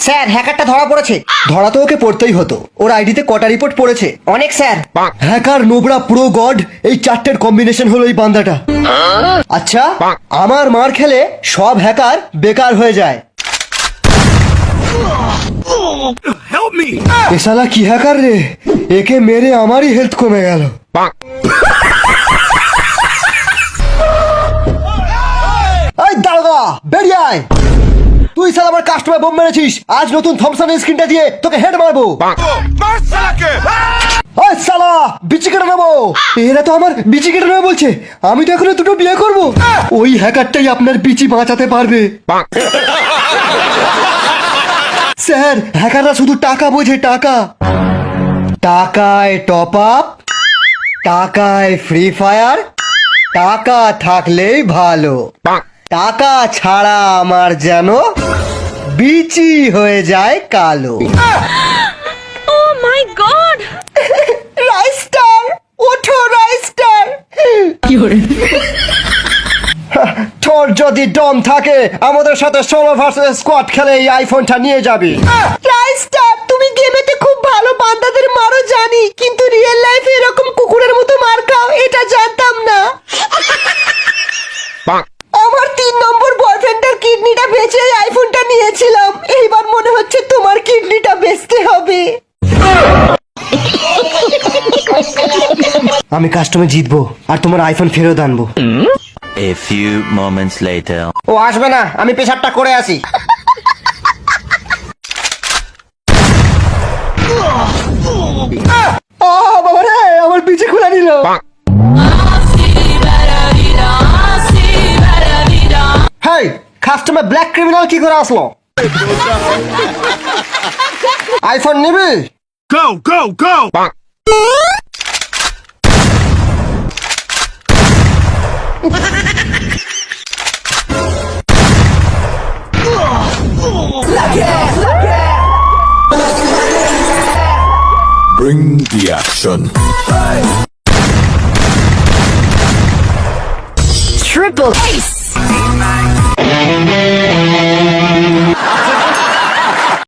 Sir হ্যাকারটা ধরা পড়েছে। ধরা তো ওকে পড়তেই হতো, ওর আইডিতে কটা রিপোর্ট পড়েছে? অনেক sir. Hacker, Nubra, pro, god, এই চারটের কম্বিনেশন হলো এই বান্দাটা। আচ্ছা, আমার মার খেলে সব হ্যাকার বেকার হয়ে যায়। এ শালা কি হ্যাকার রে, একে মেরে আমারই হেলথ কমে গেল। এই দারোগা, বেরিয়ে আয়। তুই শালা আমার কাস্টমার বোম মেরেছিস, আজ নতুন থমসনের স্ক্রিনটা দিয়ে তোকে হেড মারবো। ওই শালা, বিচি কেটে নেবো। এরা তো আমার বিচি কেটে নেবে বলছে, আমি তো এখনো দুটো বিয়ে করবো। ওই হ্যাকারটাই আপনার বিচি বাঁচাতে পারবে। স্যার, হ্যাকাররা শুধু টাকা বোঝে, টাকা। টাকায় টপ আপ, টাকায় ফ্রি ফায়ার, টাকা থাকলেই ভালো। টাকা ছাড়া আমার যেন বিচি হয়ে যায় কালো। Oh my god! রাইস্টার, ওঠো রাইস্টার। তোর যদি দম থাকে আমাদের সাথে সোলো ভার্সেস স্কোয়াড খেলে এই আইফোনটা নিয়ে যাবি। রাইস্টার, তুমি গেমেতে খুব ভালো বান্দাদের মারো জানি, কিন্তু রিয়েল লাইফে এরকম কুকুরের মতো মার খাও এটা জানতাম না। আমার 3 নম্বর বয়ফ্রেন্ডের কিডনিটা বেচে এই আইফোনটা নিয়েছিলাম, এইবার মনে হচ্ছে তোমার কিডনিটা বেচতে হবে। আমি কাস্টমে জিতবো আর তোমার আইফোন ফেরত আনবো। A few moments later. ও আসবে না, আমি পেশাবটা করে আসি। বাবা রে, আমার পিছে খুলে নিল। হেই, কাস্টমে ব্ল্যাক ক্রিমিনাল কি করে আসলো? আইফোন নিবি? Go, go, go! Bring the action. Triple ace!